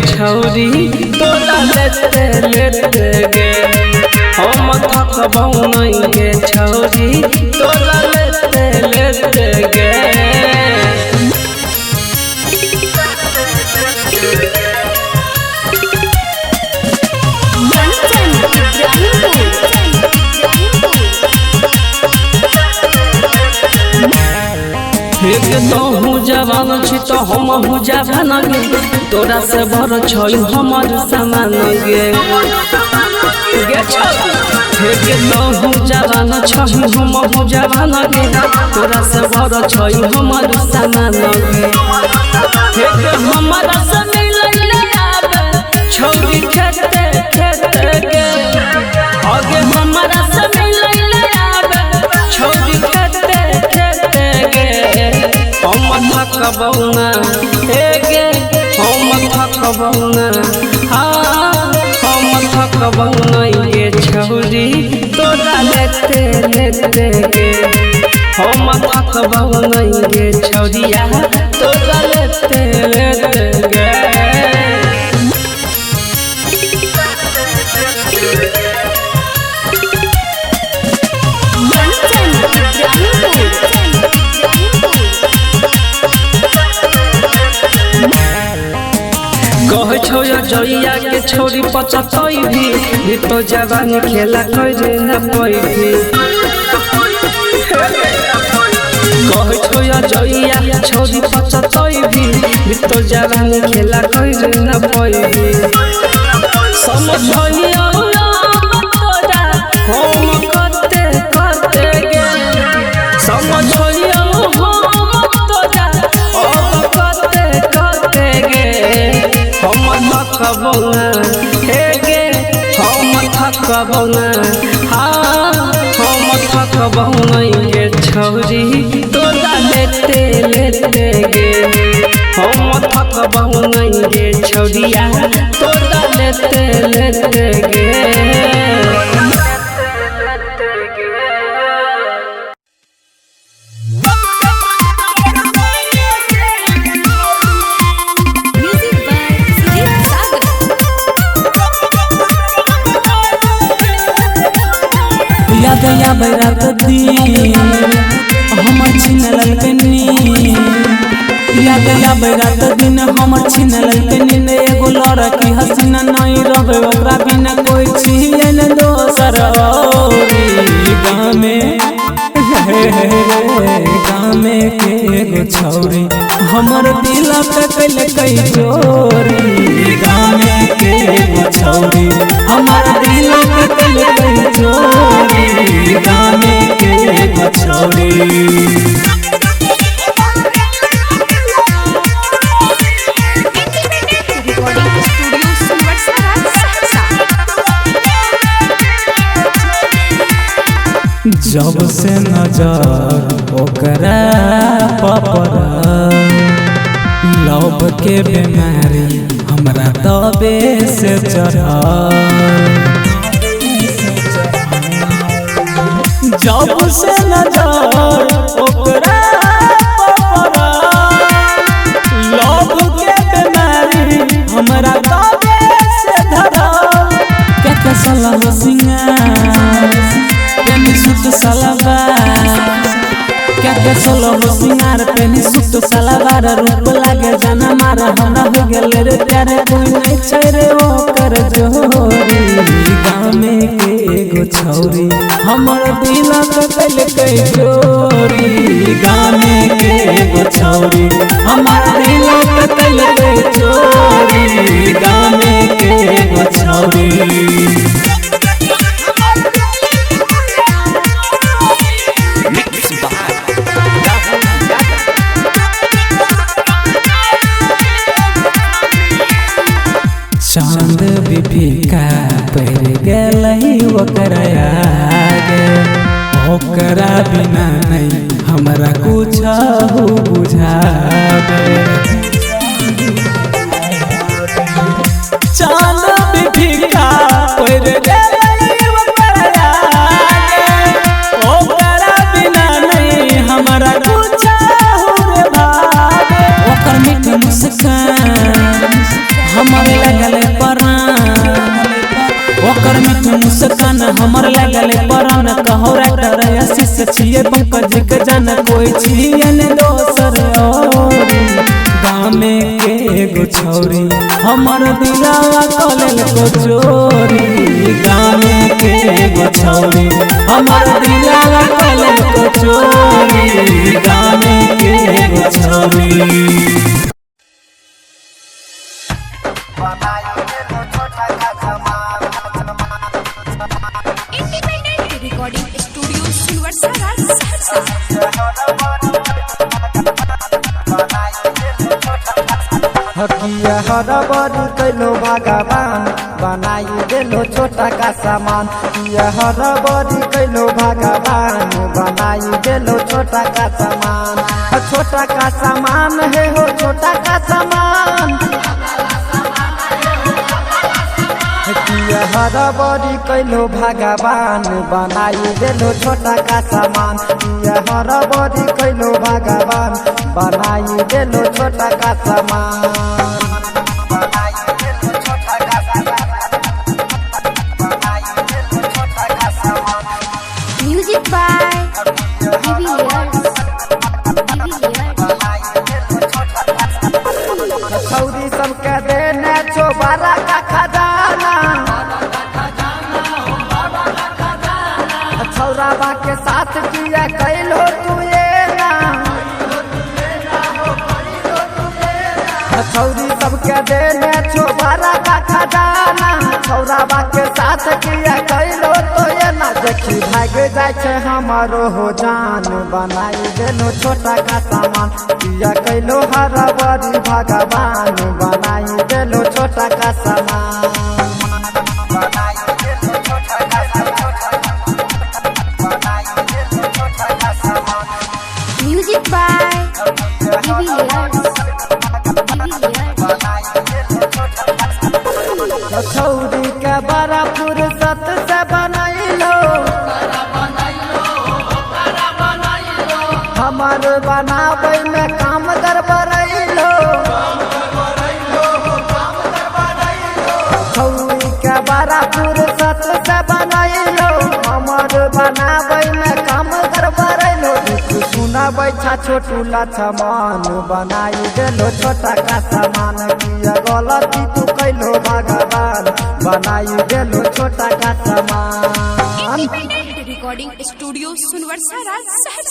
छौरी तोरा लेते लेते गे हम थकबौ नहीं गे छौरी तोरा लेते लेते गे तोहू जवान छी तो हमहू जवान गे तोरा से बड़ छै हमर समान गे तोहू जवान छी हमहू जवान गे तोरा से बड़ छै हमर समान गे हमरा से मिलै आबे छौरी खेते खेते गे आगे हमरा से मिलै आबे छौरी खेते खेते गे हम थकबौ ना हे गे हम थकबौ ना हम थकबौ नहीं गे छौरी तोरा लेते लेते गे हम थकबौ नहीं गे छौरिया तोरा लेते लेते गे कह छो जइया के छोरी पचतई भी तो जवान खेला करे न पई भी कह छो जइया छोरी पचतई भी तो जवान खेला करे न पई भी समझइया तोरा हम करते करते गे समझइया हम तोरा अब करते करते गे हम थकबौ ना हे गे हम थकबौ ना हम थकबौ नहीं गे छौरी तोरा लेते लेते गे हम थकबौ नहीं गे छौरिया तोरा लेते लेते गे याद रात दिन हमर छीन ललकनी याद रात दिन हमर छीन ललकनी एगो लड़की हसीना नहीं रहे ओकरा बिना कोई छीन दोसर गाँव में के एगो छौरी हमर दिल पे कैल कई चोरी गाँव में के एगो छौरी हमर दिल पे कैल कई चोरी गाँव में के एगो छौरी जब से नजर ओकरा पपरा लव के बीमारी हमरा तबे से चढ़ा जब से नजर ओकरा पपरा लव के बीमारी हमरा तबे से धरा क्या सलाह सिंगार पेनी सूट सलवार क्या सोलो सिंगार पेनी सूट सलवार रूप लागे जाना मारा हमरा हो गेल रे प्यारे कोई नहीं छै रे ओकर जोरी गाँव में के एगो छौरी हमर दिल पे कैल कई चोरी गाँव में के एगो छौरी हमर दिल पे कैल कई चोरी गाँव में के एगो छौरी पैर गेलई ओकरा आगे ओकरा बिना नहीं हमरा कुछ हो बुझावे चांद भी फीका पैर गेलई ओकरा आगे ओकरा बिना नहीं हमरा कुछ हो रे भावे ओकर मीठ मुस्कान हमर लगल परान ओकर मीठ मुस्कान हमर लगल परान कहौरा कर आशीष छिए पंकज के जान कोई छिए न दोसर औरी गाँव में के एगो छौरी हमर दिलवा कलल को चोरी गाँव में के एगो छौरी हमर दिलवा कलल को चोरी गाँव में के एगो छौरी Independent recording studio Silvarsara Saharsa हकिया हरबरी कैलो भगवान बनाई देलो छोटा का सामान किया हरबरी कैलो भगवान बनाई देलो छोटा का सामान छोटा का सामान है हो छोटा का सामान किया हरबरी कैलो भगवान बनाई देलो छोटा का सामान किया हरबरी कैलो भगवान बनाई देलो छोटा का सामान Music by छौरी सबके देने चोबारा का खजाना छौराबा के साथ किया कैलो तू ये ना छौरी सबके देने चोबारा का खजाना छौराबा के साथ किया कैलो तो ये ना देखी भाग जाए छे हमारो हो जान बनाई देलो छोटा का सामान किया कैलो हरबरी भगवान बनाई देलो छोटा का सामान Music by छौरी के बड़ा फुर्सत से बनैलो हमर बनाबै में काम गड़बड़ैलो छौरी के बड़ा फुर्सत से बनैलो हमर बनाबै में काम गड़बड़ैलो सुनाबै छा छोटू लछमान बनाई देलो छोटा का सामान किया गलती तू कैलो भगवान बनाई देलो छोटा का सामान Independent recording studio Silvarsara Saharsa